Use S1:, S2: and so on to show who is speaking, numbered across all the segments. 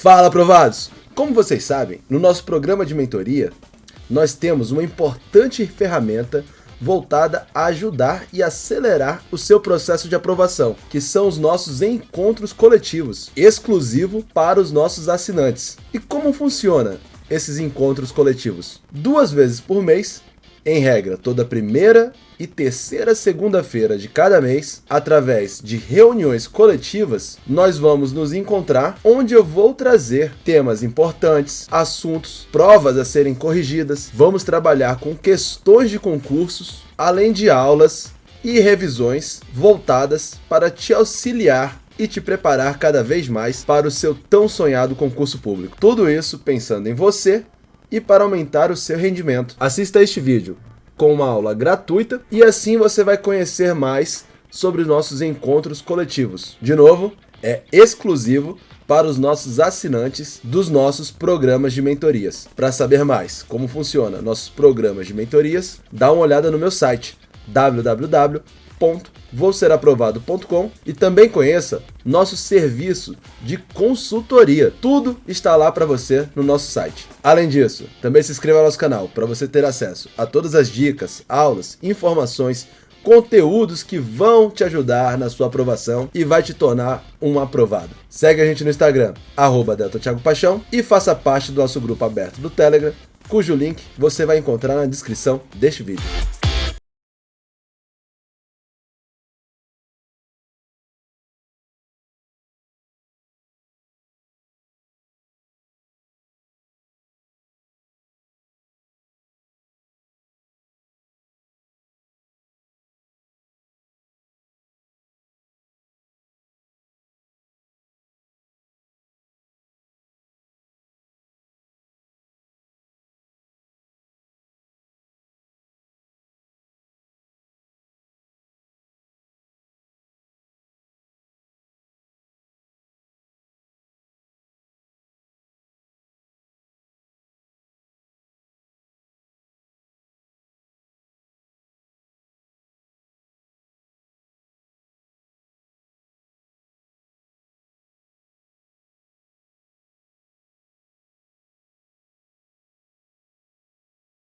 S1: Fala, aprovados! Como vocês sabem, no nosso programa de mentoria, nós temos uma importante ferramenta voltada a ajudar e acelerar o seu processo de aprovação, que são os nossos encontros coletivos, exclusivo para os nossos assinantes. E como funciona esses encontros coletivos? 2 vezes por mês, em regra toda primeira e terceira segunda-feira de cada mês, através de reuniões coletivas, nós vamos nos encontrar, onde eu vou trazer temas importantes, assuntos, provas a serem corrigidas, vamos trabalhar com questões de concursos, além de aulas e revisões voltadas para te auxiliar e te preparar cada vez mais para o seu tão sonhado concurso público. Tudo isso pensando em você e para aumentar o seu rendimento. Assista este vídeo com uma aula gratuita e assim você vai conhecer mais sobre os nossos encontros coletivos. De novo, é exclusivo para os nossos assinantes dos nossos programas de mentorias. Para saber mais como funciona nossos programas de mentorias, dá uma olhada no meu site www.vouseraprovado.com e também conheça nosso serviço de consultoria. Tudo está lá para você no nosso site. Além disso, também se inscreva ao nosso canal para você ter acesso a todas as dicas, aulas, informações, conteúdos que vão te ajudar na sua aprovação e vai te tornar um aprovado. Segue a gente no Instagram, @DeltaThiagoPaixão, e faça parte do nosso grupo aberto do Telegram, cujo link você vai encontrar na descrição deste vídeo.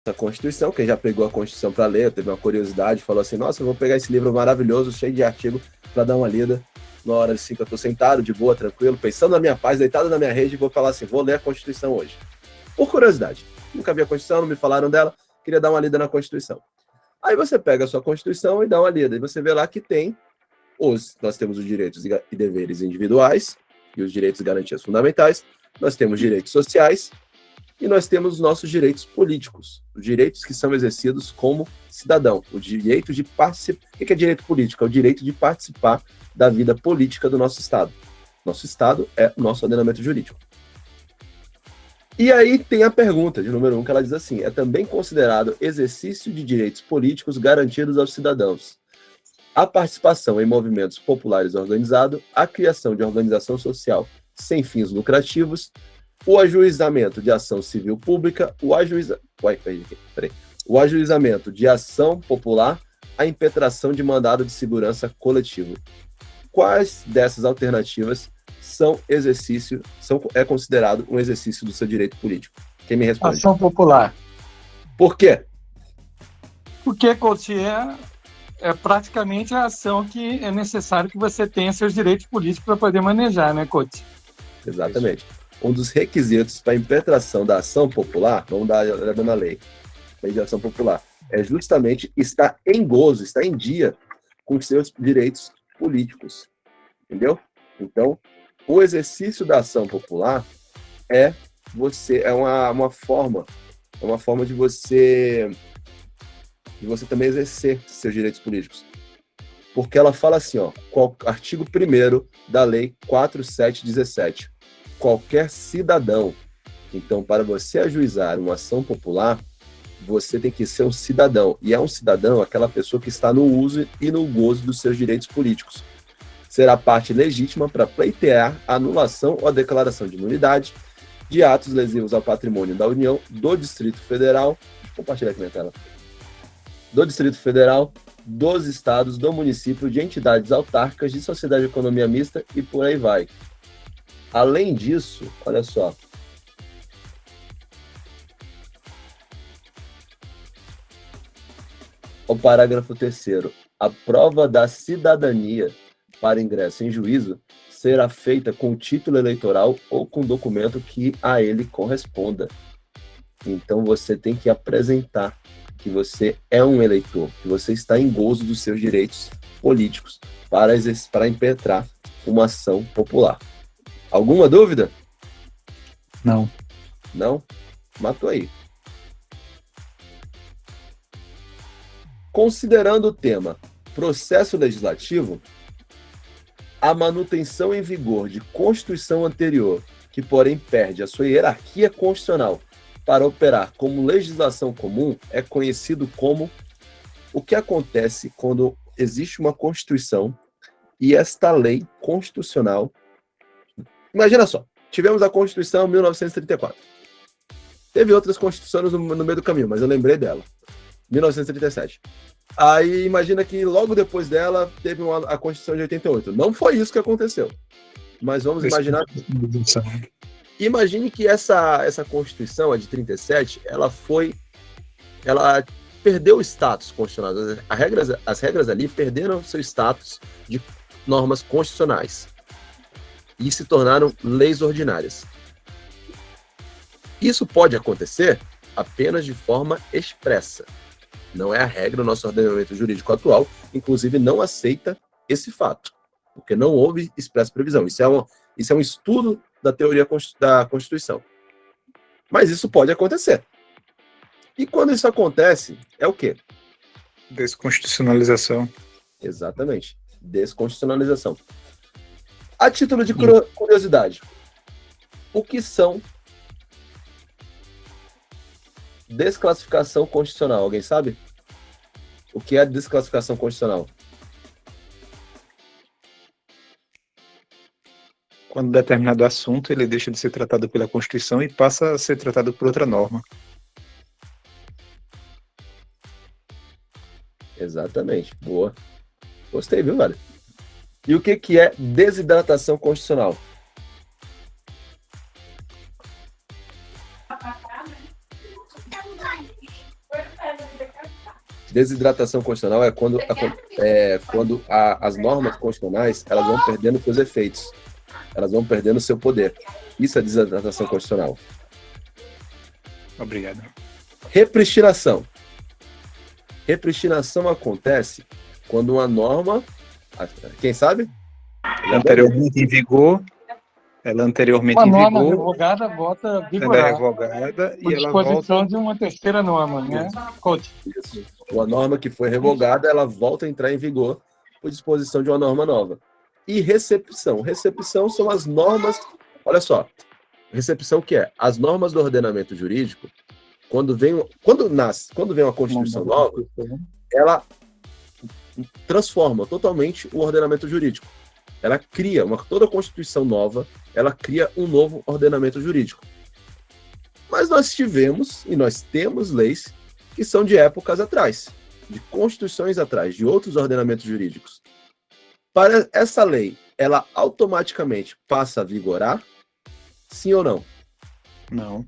S1: A Constituição, quem já pegou a Constituição para ler, teve uma curiosidade, falou assim, nossa, eu vou pegar esse livro maravilhoso, cheio de artigo, para dar uma lida, na hora assim que eu estou sentado, de boa, tranquilo, pensando na minha paz, deitado na minha rede, e vou falar assim, vou ler a Constituição hoje. Por curiosidade, nunca vi a Constituição, não me falaram dela, queria dar uma lida na Constituição. Aí você pega a sua Constituição e dá uma lida, e você vê lá que nós temos os direitos e deveres individuais, e os direitos e garantias fundamentais, nós temos direitos sociais, e nós temos os nossos direitos políticos, os direitos que são exercidos como cidadão, o direito de participar. O que é direito político? É o direito de participar da vida política do nosso Estado. Nosso Estado é o nosso ordenamento jurídico. E aí tem a pergunta de número 1, que ela diz assim, é também considerado exercício de direitos políticos garantidos aos cidadãos a participação em movimentos populares organizados, a criação de organização social sem fins lucrativos, o ajuizamento de ação civil pública, o ajuizamento de ação popular, a impetração de mandado de segurança coletivo. Quais dessas alternativas é considerado um exercício do seu direito político? Quem me responde?
S2: Ação popular.
S1: Por quê?
S2: Porque, coach, é praticamente a ação que é necessário que você tenha seus direitos políticos para poder manejar, né, coach?
S1: Exatamente. Um dos requisitos para a impetração da ação popular, vamos dar a olhada na lei, de ação popular, é justamente estar em gozo, estar em dia com seus direitos políticos, entendeu? Então, o exercício da ação popular é uma forma de você também exercer seus direitos políticos. Porque ela fala assim, artigo 1º da lei 4717, qualquer cidadão. Então, para você ajuizar uma ação popular, você tem que ser um cidadão. E é um cidadão aquela pessoa que está no uso e no gozo dos seus direitos políticos. Será parte legítima para pleitear a anulação ou a declaração de nulidade de atos lesivos ao patrimônio da União, do Distrito Federal, compartilhar aqui minha tela, do Distrito Federal, dos estados, do município, de entidades autárquicas, de sociedade de economia mista e por aí vai. Além disso, olha só, o parágrafo 3º, a prova da cidadania para ingresso em juízo será feita com título eleitoral ou com documento que a ele corresponda. Então você tem que apresentar que você é um eleitor, que você está em gozo dos seus direitos políticos para impetrar uma ação popular. Alguma dúvida?
S2: Não.
S1: Não? Matou aí. Considerando o tema processo legislativo, a manutenção em vigor de Constituição anterior, que porém perde a sua hierarquia constitucional para operar como legislação comum, é conhecido como o que acontece quando existe uma Constituição e esta lei constitucional. Imagina só, tivemos a Constituição 1934. Teve outras constituições no meio do caminho, mas eu lembrei dela. 1937. Aí imagina que logo depois dela teve a Constituição de 88. Não foi isso que aconteceu. Mas vamos imaginar. Imagine que essa Constituição, a de 37, ela perdeu o status constitucional. As regras ali perderam seu status de normas constitucionais e se tornaram leis ordinárias. Isso pode acontecer apenas de forma expressa. Não é a regra, o nosso ordenamento jurídico atual, inclusive, não aceita esse fato, porque não houve expressa previsão. Isso é um estudo da teoria da Constituição. Mas isso pode acontecer. E quando isso acontece, é o quê?
S3: Desconstitucionalização.
S1: Exatamente. Desconstitucionalização. A título de curiosidade, o que são desclassificação constitucional? Alguém sabe? O que é desclassificação constitucional?
S3: Quando determinado assunto ele deixa de ser tratado pela Constituição e passa a ser tratado por outra norma.
S1: Exatamente. Boa. Gostei, viu, velho? E o que é desidratação constitucional? Desidratação constitucional é quando as normas constitucionais elas vão perdendo seus efeitos, elas vão perdendo seu poder. Isso é desidratação constitucional.
S3: Obrigado.
S1: Repristinação. Repristinação acontece quando uma norma, quem sabe?
S3: Anteriormente em vigor, ela anteriormente em vigor.
S2: Uma norma revogada volta a vigorar.
S3: Ela é revogada e ela volta...
S2: disposição de uma terceira norma, né? Coach.
S1: Isso. Uma norma que foi revogada, ela volta a entrar em vigor por disposição de uma norma nova. E recepção. Recepção são as normas... Olha só. Recepção que é? As normas do ordenamento jurídico, quando vem uma Constituição nova, ela transforma totalmente o ordenamento jurídico. Ela cria toda Constituição nova, ela cria um novo ordenamento jurídico. Mas nós tivemos e nós temos leis que são de épocas atrás, de constituições atrás, de outros ordenamentos jurídicos. Para essa lei, ela automaticamente passa a vigorar? Sim ou não?
S3: Não.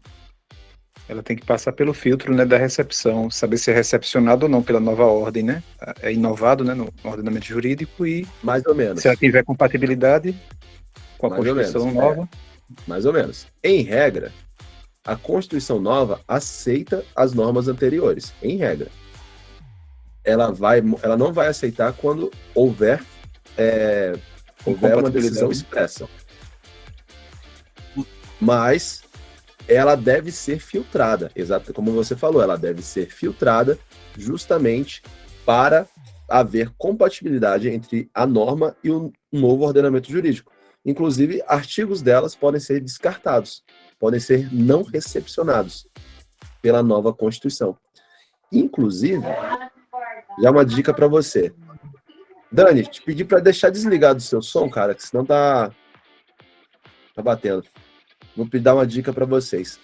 S3: Ela tem que passar pelo filtro, né, da recepção, saber se é recepcionado ou não pela nova ordem, né? É inovado, né, no ordenamento jurídico e...
S1: Mais ou menos.
S3: Se ela tiver compatibilidade com a Constituição nova...
S1: Mais ou menos. Em regra, a Constituição nova aceita as normas anteriores, em regra. Ela não vai aceitar quando houver uma decisão expressa. Mas ela deve ser filtrada, exato como você falou, ela deve ser filtrada justamente para haver compatibilidade entre a norma e o novo ordenamento jurídico. Inclusive, artigos delas podem ser descartados, podem ser não recepcionados pela nova Constituição. Inclusive, já uma dica para você. Dani, te pedi para deixar desligado o seu som, cara, que senão tá batendo. Vou dar uma dica para vocês.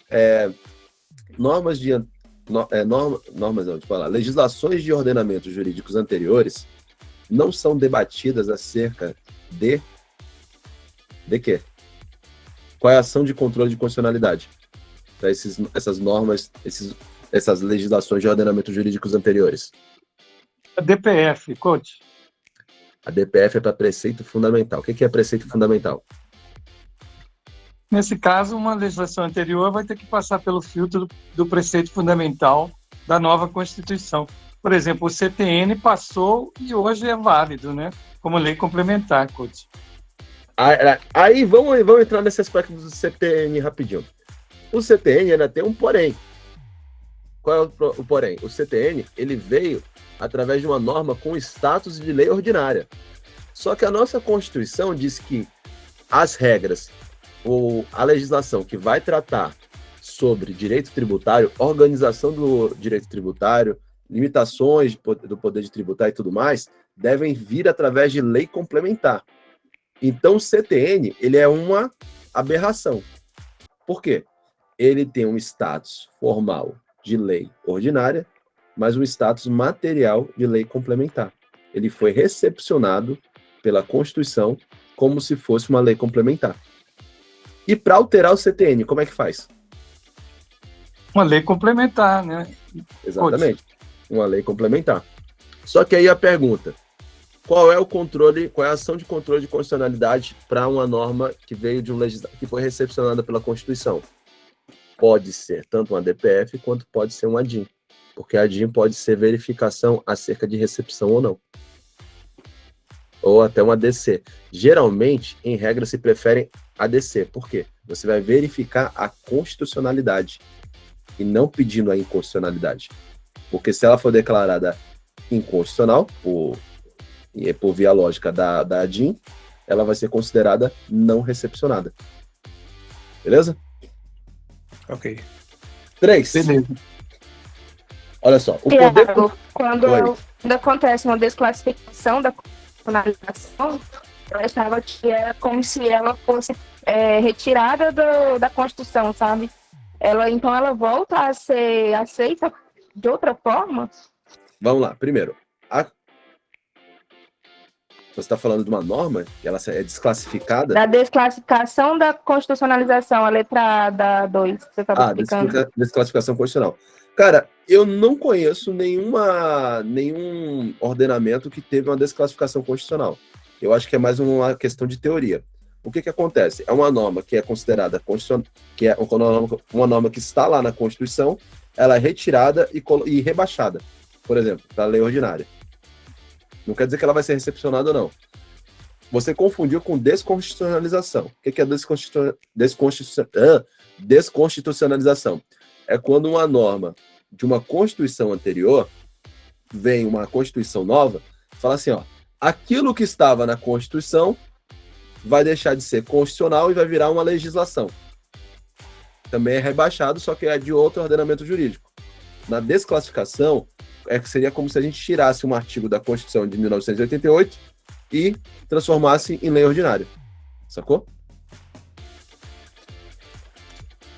S1: Legislações de ordenamentos jurídicos anteriores não são debatidas acerca de quê? Qual é a ação de controle de constitucionalidade? Para essas normas, essas legislações de ordenamento jurídicos anteriores.
S2: A DPF, coach.
S1: A DPF é para preceito fundamental. O que é preceito fundamental?
S2: Nesse caso, uma legislação anterior vai ter que passar pelo filtro do preceito fundamental da nova Constituição. Por exemplo, o CTN passou e hoje é válido, né? Como lei complementar, coach.
S1: Aí vamos entrar nesse aspecto do CTN rapidinho. O CTN ainda tem um porém. Qual é o porém? O CTN ele veio através de uma norma com status de lei ordinária. Só que a nossa Constituição diz que as regras ou a legislação que vai tratar sobre direito tributário, organização do direito tributário, limitações do poder de tributar e tudo mais, devem vir através de lei complementar. Então, o CTN, ele é uma aberração. Por quê? Ele tem um status formal de lei ordinária, mas um status material de lei complementar. Ele foi recepcionado pela Constituição como se fosse uma lei complementar. E para alterar o CTN, como é que faz?
S2: Uma lei complementar, né?
S1: Exatamente. Uma lei complementar. Só que aí a pergunta, qual é a ação de controle de constitucionalidade para uma norma que veio de que foi recepcionada pela Constituição? Pode ser tanto uma DPF quanto pode ser um ADIM, porque a ADIM pode ser verificação acerca de recepção ou não. Ou até uma ADC. Geralmente, em regra, se preferem ADC. Por quê? Você vai verificar a constitucionalidade e não pedindo a inconstitucionalidade. Porque se ela for declarada inconstitucional, por via lógica da ADIM, ela vai ser considerada não recepcionada. Beleza?
S3: Ok.
S1: 3.
S2: Beleza.
S1: Olha só.
S4: Tiago, quando acontece uma desclassificação da constitucionalização, eu achava que era como se ela fosse retirada da Constituição, sabe? Então ela volta a ser aceita de outra forma?
S1: Vamos lá. Primeiro, você está falando de uma norma que ela é desclassificada?
S4: Da desclassificação da constitucionalização, a letra da 2, que você estava explicando.
S1: Desclassificação constitucional. Cara, eu não conheço nenhum ordenamento que teve uma desclassificação constitucional. Eu acho que é mais uma questão de teoria. O que acontece? É uma norma que é considerada constitucional, que é uma norma que está lá na Constituição, ela é retirada e rebaixada, por exemplo, para a lei ordinária. Não quer dizer que ela vai ser recepcionada ou não. Você confundiu com desconstitucionalização. O que é desconstitucionalização? É quando uma norma de uma Constituição anterior vem uma Constituição nova, fala assim, ó, aquilo que estava na Constituição vai deixar de ser constitucional e vai virar uma legislação. Também é rebaixado, só que é de outro ordenamento jurídico. Na desclassificação, seria como se a gente tirasse um artigo da Constituição de 1988 e transformasse em lei ordinária. Sacou?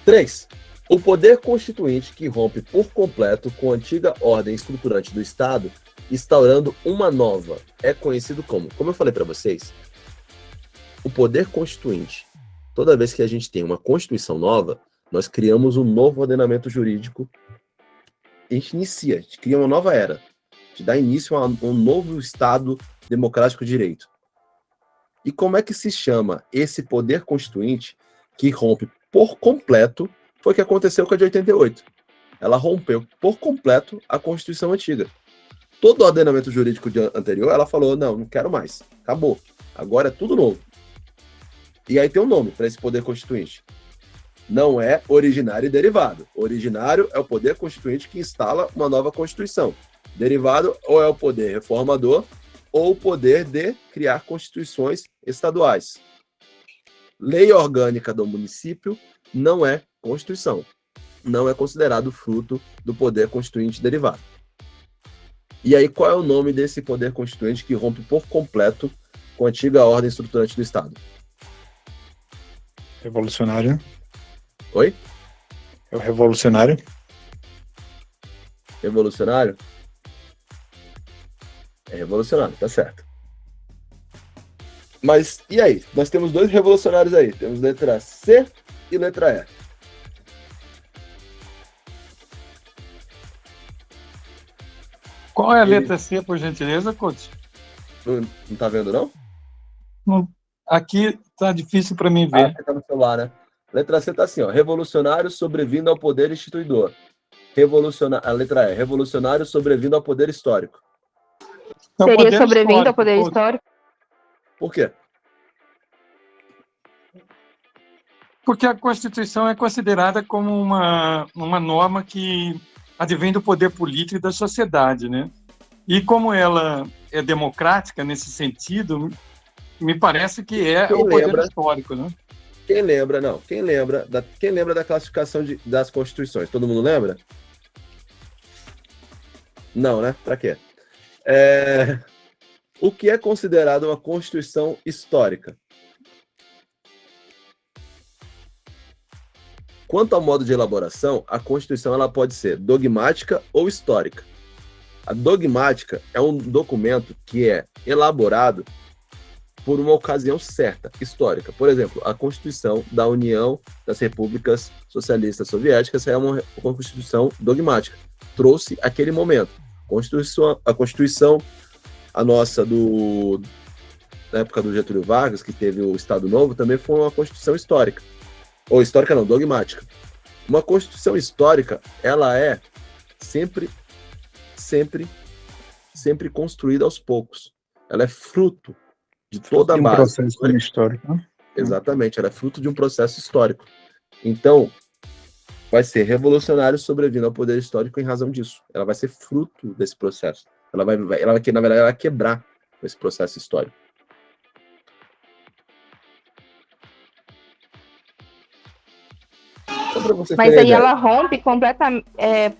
S1: 3. O poder constituinte que rompe por completo com a antiga ordem estruturante do Estado, instaurando uma nova, é conhecido como eu falei para vocês, o poder constituinte, toda vez que a gente tem uma Constituição nova, nós criamos um novo ordenamento jurídico. A gente cria uma nova era, a gente dá início a um novo Estado democrático de direito. E como é que se chama esse poder constituinte que rompe por completo? Foi o que aconteceu com a de 88. Ela rompeu por completo a Constituição antiga. Todo o ordenamento jurídico anterior, ela falou, não quero mais, acabou, agora é tudo novo. E aí tem um nome para esse poder constituinte. Não é originário e derivado. Originário é o poder constituinte que instala uma nova Constituição. Derivado ou é o poder reformador ou o poder de criar constituições estaduais. Lei orgânica do município não é Constituição. Não é considerado fruto do poder constituinte derivado. E aí, qual é o nome desse poder constituinte que rompe por completo com a antiga ordem estruturante do Estado?
S3: Revolucionário.
S1: Oi?
S3: É o revolucionário.
S1: Revolucionário? É revolucionário, tá certo. Mas, e aí? Nós temos 2 revolucionários aí. Temos letra C e letra E.
S2: Qual é a letra C, por gentileza, coach?
S1: Não tá vendo, não?
S2: Aqui tá difícil para mim ver.
S1: Você tá no celular, né? Letra C tá assim, ó. Revolucionário sobrevindo ao poder instituidor. A letra E. Revolucionário sobrevindo ao poder histórico.
S2: Então,
S4: Seria
S2: poder
S4: sobrevindo ao
S2: histórico,
S4: poder
S2: coach.
S4: histórico.
S1: Por quê?
S2: Porque a Constituição é considerada como uma norma que advém do poder político e da sociedade, né? E como ela é democrática nesse sentido, me parece que é o poder histórico, né?
S1: Quem lembra da classificação das constituições? Todo mundo lembra? Não, né? Pra quê? O que é considerado uma constituição histórica? Quanto ao modo de elaboração, a Constituição ela pode ser dogmática ou histórica. A dogmática é um documento que é elaborado por uma ocasião certa, histórica. Por exemplo, a Constituição da União das Repúblicas Socialistas Soviéticas é uma Constituição dogmática. Trouxe aquele momento. A Constituição, a nossa na época do Getúlio Vargas, que teve o Estado Novo, também foi uma Constituição histórica. Ou histórica não, dogmática. Uma Constituição histórica, ela é sempre construída aos poucos. Ela é fruto de toda a base.
S3: De um processo histórico. Né?
S1: Exatamente, ela é fruto de um processo histórico. Então, vai ser revolucionário sobrevindo ao poder histórico em razão disso. Ela vai ser fruto desse processo. Ela vai na verdade, ela vai quebrar esse processo histórico.
S4: Mas aí ela rompe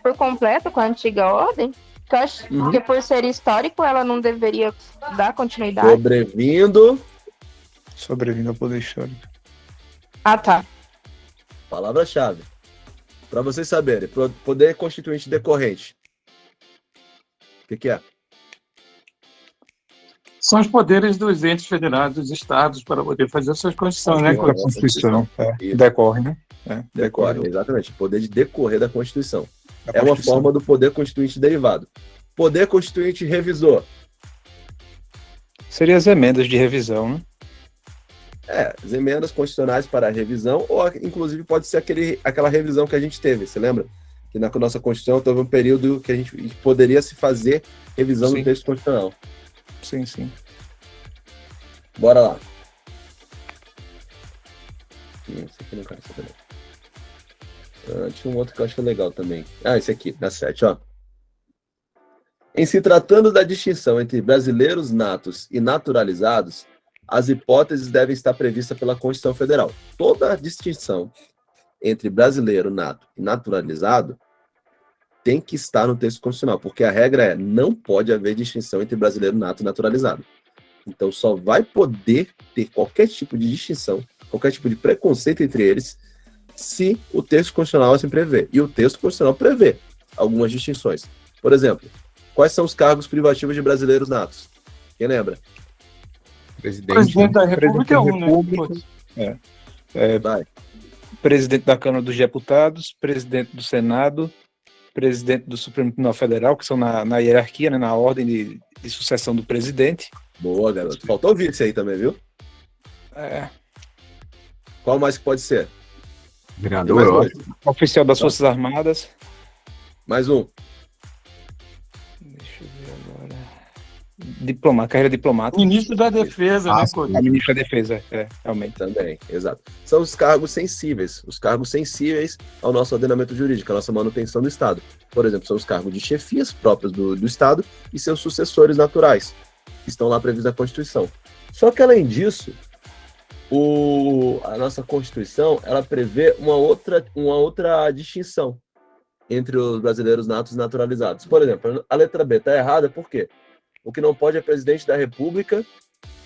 S4: por completo com a antiga ordem? Que eu acho que por ser histórico, ela não deveria dar continuidade.
S3: Sobrevindo ao poder histórico.
S4: Ah, tá.
S1: Palavra-chave. Para vocês saberem, poder constituinte decorrente. O que é?
S2: São os poderes dos entes federados, dos estados, para poder fazer as suas constituições, né?
S3: A Constituição decorre, né?
S1: Decorre, exatamente. O poder de decorrer da Constituição. É uma forma do poder constituinte derivado. Poder constituinte revisor.
S3: Seria as emendas de revisão, né?
S1: As emendas constitucionais para revisão, ou inclusive pode ser aquela revisão que a gente teve, você lembra? Que na nossa Constituição teve um período que a gente poderia se fazer revisão do texto constitucional.
S3: Sim, sim.
S1: Bora lá. Esse aqui não quero saber. Tinha um outro que eu acho legal também. Esse aqui, na 7, ó. Em se tratando da distinção entre brasileiros natos e naturalizados, as hipóteses devem estar previstas pela Constituição Federal. Toda a distinção entre brasileiro nato e naturalizado tem que estar no texto constitucional, porque a regra é: não pode haver distinção entre brasileiro nato e naturalizado. Então só vai poder ter qualquer tipo de distinção, qualquer tipo de preconceito entre eles, se o texto constitucional assim prever. E o texto constitucional prevê algumas distinções. Por exemplo, quais são os cargos privativos de brasileiros natos? Quem lembra?
S2: Presidente da República é um, né?
S3: Presidente da Câmara dos Deputados, presidente do Senado, presidente do Supremo Tribunal Federal, que são na hierarquia, né, na ordem de sucessão do presidente.
S1: Boa, garoto. Faltou vice aí também, viu? Qual mais que pode ser?
S3: Vereador. Oficial das Forças Armadas.
S1: Mais um.
S3: Deixa eu ver agora. Carreira diplomata.
S2: Ministro da Defesa, né, Couto?
S3: A ministra da Defesa, realmente.
S1: Também, exato. São os cargos sensíveis ao nosso ordenamento jurídico, à nossa manutenção do Estado. Por exemplo, são os cargos de chefias próprios do Estado e seus sucessores naturais, que estão lá previstos na Constituição. Só que, além disso, a nossa Constituição, ela prevê uma outra distinção entre os brasileiros natos e naturalizados. Por exemplo, a letra B está errada, por quê? O que não pode é presidente da República,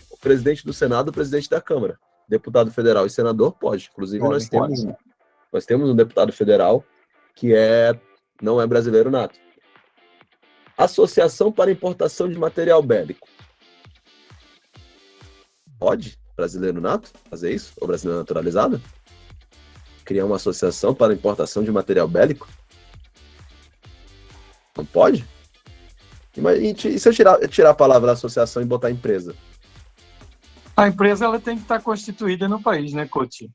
S1: o presidente do Senado, o presidente da Câmara. Deputado federal e senador pode. Inclusive, nós temos um deputado federal que não é brasileiro nato. Associação para importação de material bélico. Pode? Brasileiro nato fazer isso? Ou brasileiro naturalizado? Criar uma associação para importação de material bélico? Não pode? E se eu tirar a palavra associação e botar empresa?
S2: A empresa ela tem que estar constituída no país, né, Coutinho?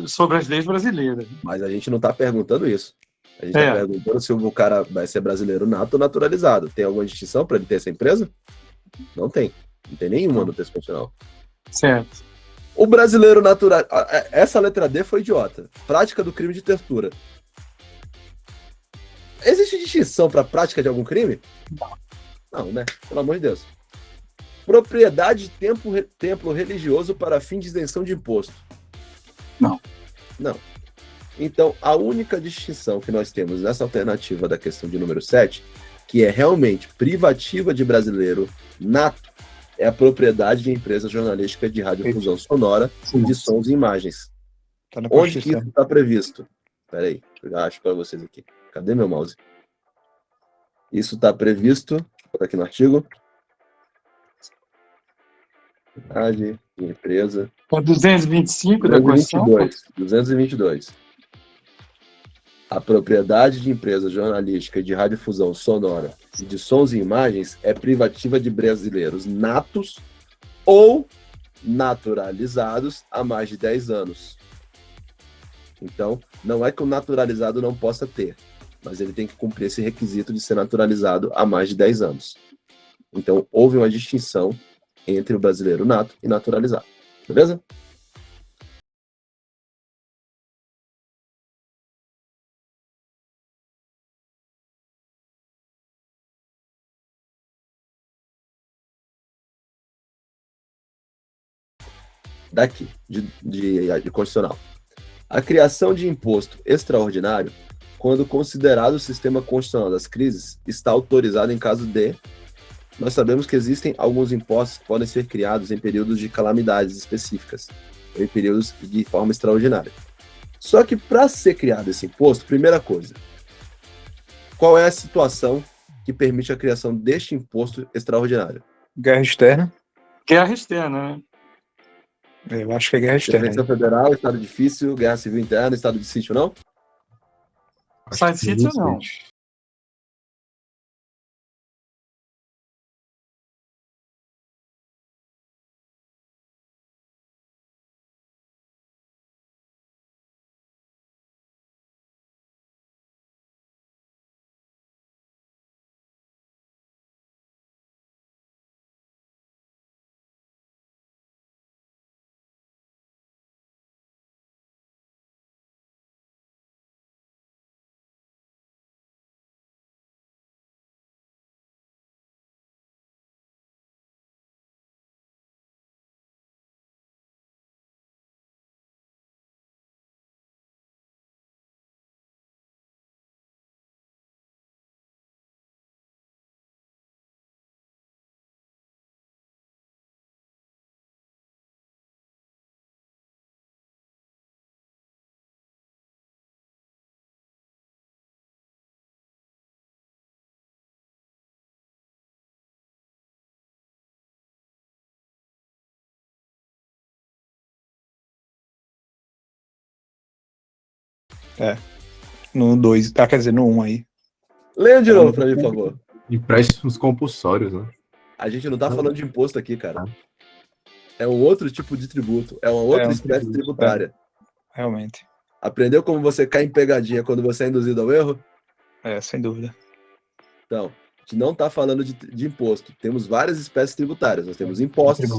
S2: Sobre as leis brasileiras.
S1: Mas a gente não está perguntando isso. A gente está perguntando se o cara vai ser brasileiro nato ou naturalizado. Tem alguma distinção para ele ter essa empresa? Não tem. Não tem nenhuma no texto constitucional.
S2: Certo.
S1: O brasileiro natural... Essa letra D foi idiota. Prática do crime de tortura. Existe distinção para prática de algum crime? Não, né? Pelo amor de Deus. Propriedade de templo religioso para fim de isenção de imposto.
S2: Não.
S1: Então, a única distinção que nós temos nessa alternativa da questão de número 7, que é realmente privativa de brasileiro nato, é a propriedade de empresa jornalística de radiodifusão sonora de sons e imagens.
S3: Tá na
S1: Onde que isso está previsto? Espera aí, eu acho para vocês aqui. Cadê meu mouse? Isso está previsto, vou botar aqui no artigo. De empresa.
S2: É 225 da Constituição?
S1: 222. A propriedade de empresa jornalística de radiodifusão sonora de sons e imagens é privativa de brasileiros natos ou naturalizados há mais de 10 anos. Então, não é que o naturalizado não possa ter, mas ele tem que cumprir esse requisito de ser naturalizado há mais de 10 anos. Então, houve uma distinção entre o brasileiro nato e naturalizado. Beleza? Daqui, de constitucional. A criação de imposto extraordinário, quando considerado o sistema constitucional das crises, está autorizado em caso de... Nós sabemos que existem alguns impostos que podem ser criados em períodos de calamidades específicas, ou em períodos de forma extraordinária. Só que para ser criado esse imposto, primeira coisa, qual é a situação que permite a criação deste imposto extraordinário?
S3: Guerra externa.
S2: Guerra externa, né?
S3: Eu acho que é guerra externa.
S1: Intervenção federal, estado difícil, guerra civil interna, estado de sítio, não?
S2: Estado de sítio, não.
S3: No 2, quer dizer, no 1 aí.
S1: Leia de novo pra mim, por favor.
S5: Empréstimos compulsórios, né?
S1: A gente não tá falando de imposto aqui, cara. É um outro tipo de tributo. É uma outra espécie tributária.
S3: Realmente.
S1: Aprendeu como você cai em pegadinha quando você é induzido ao erro?
S3: Sem dúvida.
S1: Então, a gente não tá falando de imposto. Temos várias espécies tributárias. Nós temos impostos,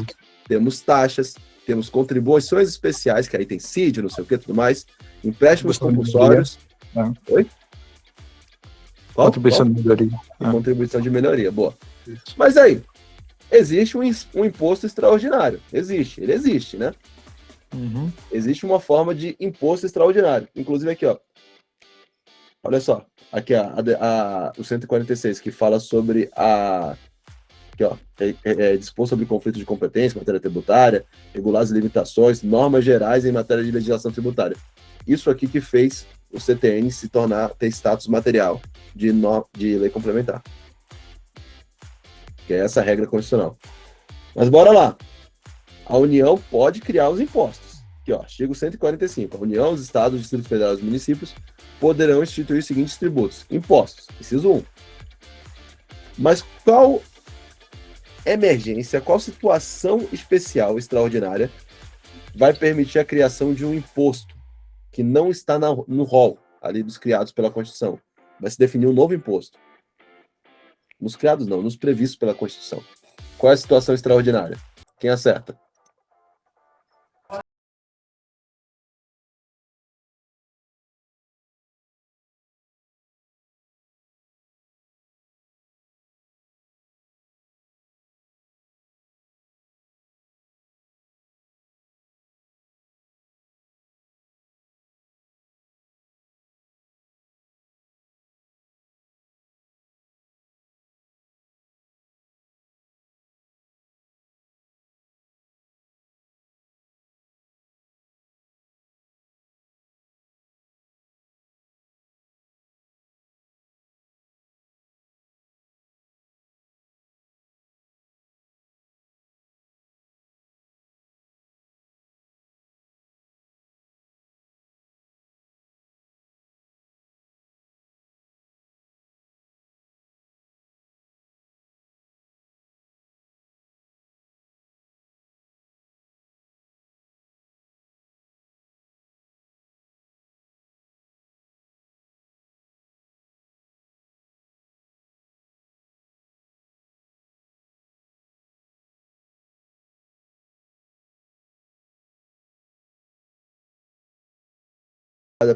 S1: temos taxas, temos contribuições especiais, que aí tem CID, não sei o que, tudo mais. Empréstimos compulsórios. Oi? Qual?
S3: Contribuição de melhoria.
S1: Contribuição de melhoria, boa. Mas aí, existe um imposto extraordinário. Ele existe, né?
S3: Uhum.
S1: Existe uma forma de imposto extraordinário. Inclusive aqui, ó. Olha só. Aqui, o 146, que fala sobre aqui, ó. Dispor sobre conflito de competência, matéria tributária, regular as limitações, normas gerais em matéria de legislação tributária. Isso aqui que fez o CTN ter status material de lei complementar. Que é essa regra constitucional. Mas bora lá. A União pode criar os impostos. Aqui, ó, artigo 145. A União, os estados, os distritos federais e os municípios poderão instituir os seguintes tributos. Impostos, inciso 1. Mas qual emergência, qual situação especial, extraordinária, vai permitir a criação de um imposto que não está no rol ali dos criados pela Constituição? Vai se definir um novo imposto. Nos criados não, nos previstos pela Constituição. Qual é a situação extraordinária? Quem acerta?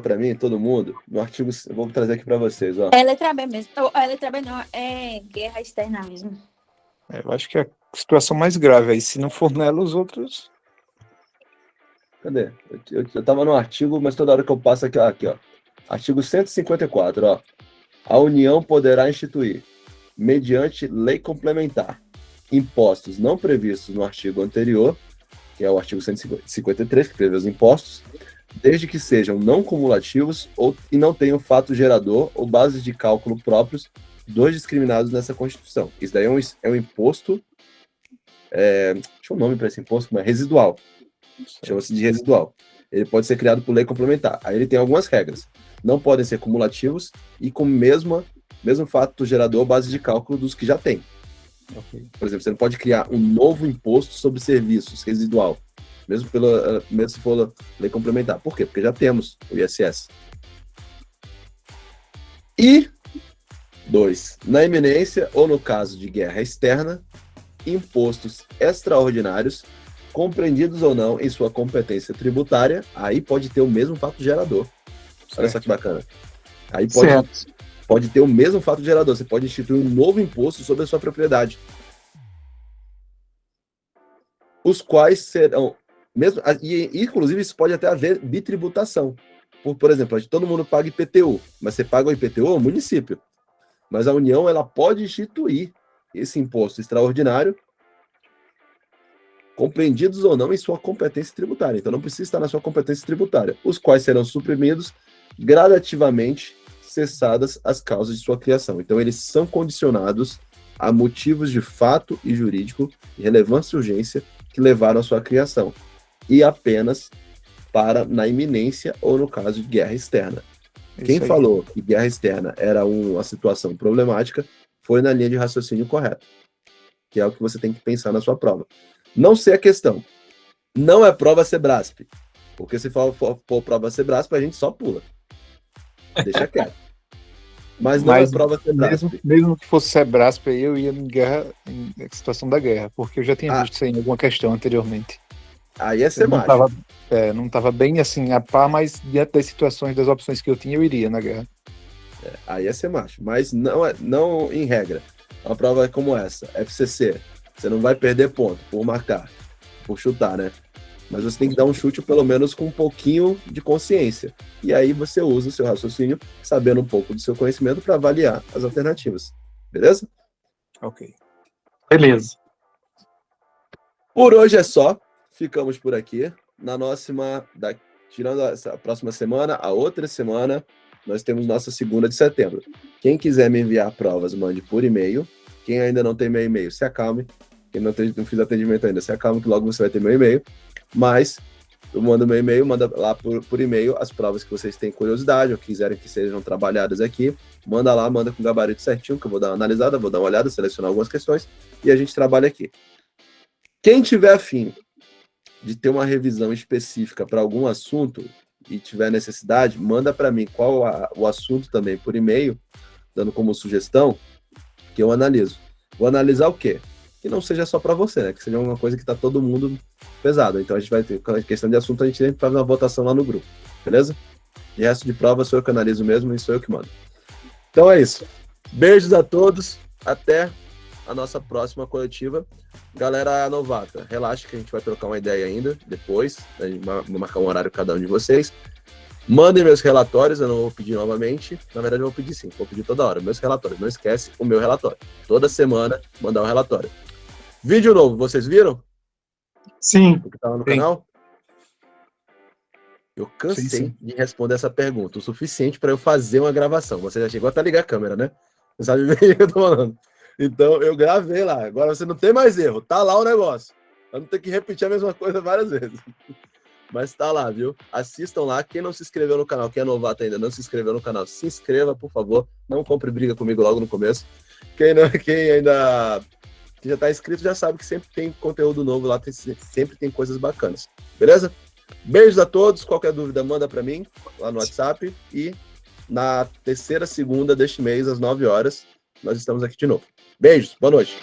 S1: Para mim, todo mundo, no artigo, eu vou trazer aqui para vocês, ó.
S6: É letra B mesmo. A letra B não, é guerra externa mesmo.
S3: Eu acho que é a situação mais grave aí, se não for nela, os outros...
S1: Cadê? Eu tava no artigo, mas toda hora que eu passo aqui, ó. Artigo 154, ó. A União poderá instituir, mediante lei complementar, impostos não previstos no artigo anterior, que é o artigo 153, que prevê os impostos, desde que sejam não cumulativos e não tenham fato gerador ou bases de cálculo próprios dos discriminados nessa Constituição. Isso daí é um imposto, deixa um nome para esse imposto, mas residual. Chama-se de residual. Ele pode ser criado por lei complementar. Aí ele tem algumas regras. Não podem ser cumulativos e com mesmo fato gerador ou base de cálculo dos que já tem.
S3: Okay.
S1: Por exemplo, você não pode criar um novo imposto sobre serviços residual. Mesmo se for lei complementar. Por quê? Porque já temos o ISS. E 2. Na iminência ou no caso de guerra externa, impostos extraordinários, compreendidos ou não em sua competência tributária, aí pode ter o mesmo fato gerador. Olha só que bacana. Aí pode ter o mesmo fato gerador. Você pode instituir um novo imposto sobre a sua propriedade. Os quais serão... inclusive, isso pode até haver bitributação. Por exemplo, todo mundo paga IPTU, mas você paga o IPTU ao município. Mas a União ela pode instituir esse imposto extraordinário, compreendidos ou não em sua competência tributária. Então, não precisa estar na sua competência tributária, os quais serão suprimidos gradativamente, cessadas as causas de sua criação. Então, eles são condicionados a motivos de fato e jurídico, de relevância e urgência, que levaram à sua criação. E apenas na iminência ou no caso de guerra externa. Quem falou que guerra externa era uma situação problemática foi na linha de raciocínio correto, que é o que você tem que pensar na sua prova. Não sei a questão. Não é prova Sebrasp, porque se for prova Sebrasp, a gente só pula. Deixa quieto. Mas não é prova Sebrasp.
S3: Mesmo que fosse Sebrasp, aí eu ia em situação da guerra, porque eu já tinha visto isso aí em alguma questão anteriormente.
S1: Aí é ser macho.
S3: Não estava bem assim a par, mas diante das situações, das opções que eu tinha, eu iria na guerra.
S1: Aí é ser macho, mas não em regra. Uma prova como essa, FCC, você não vai perder ponto por marcar, por chutar, né? Mas você tem que dar um chute pelo menos com um pouquinho de consciência. E aí você usa o seu raciocínio, sabendo um pouco do seu conhecimento, para avaliar as alternativas. Beleza?
S3: Ok.
S2: Beleza.
S1: Por hoje é só. Ficamos por aqui. Tirando essa próxima semana, a outra semana, nós temos nossa 2ª de setembro. Quem quiser me enviar provas, mande por e-mail. Quem ainda não tem meu e-mail, se acalme. Quem não fiz atendimento ainda, se acalma que logo você vai ter meu e-mail. Mas eu mando meu e-mail, manda lá por e-mail as provas que vocês têm curiosidade ou quiserem que sejam trabalhadas aqui. Manda lá, manda com o gabarito certinho, que eu vou dar uma analisada, vou dar uma olhada, selecionar algumas questões e a gente trabalha aqui. Quem tiver afim de ter uma revisão específica para algum assunto e tiver necessidade, manda para mim qual o assunto também por e-mail, dando como sugestão, que eu analiso. Vou analisar o quê? Que não seja só para você, né? Que seja uma coisa que tá todo mundo pesado. Então a gente vai ter, questão de assunto, a gente sempre faz uma votação lá no grupo, beleza? E resto de prova sou eu que analiso mesmo e sou eu que mando. Então é isso. Beijos a todos. Até a nossa próxima coletiva. Galera novata, relaxa que a gente vai trocar uma ideia ainda depois. A gente vai marcar um horário cada um de vocês. Mandem meus relatórios, eu não vou pedir novamente. Na verdade, eu vou pedir sim, vou pedir toda hora. Meus relatórios, não esquece o meu relatório. Toda semana, mandar um relatório. Vídeo novo, vocês viram?
S2: Sim.
S1: O que tá lá no canal? Eu cansei
S3: Sim.
S1: de responder essa pergunta, o suficiente para eu fazer uma gravação. Você já chegou até a ligar a câmera, né? Você sabe bem o que eu tô falando. Então, eu gravei lá. Agora você não tem mais erro. Tá lá o negócio. Eu não tenho que repetir a mesma coisa várias vezes. Mas tá lá, viu? Assistam lá. Quem não se inscreveu no canal, quem é novato ainda, não se inscreveu no canal, se inscreva, por favor. Não compre briga comigo logo no começo. Quem ainda já tá inscrito já sabe que sempre tem conteúdo novo lá, sempre tem coisas bacanas. Beleza? Beijos a todos. Qualquer dúvida, manda pra mim lá no WhatsApp. E na terceira segunda deste mês, às 9 horas, nós estamos aqui de novo. Beijos. Boa noite.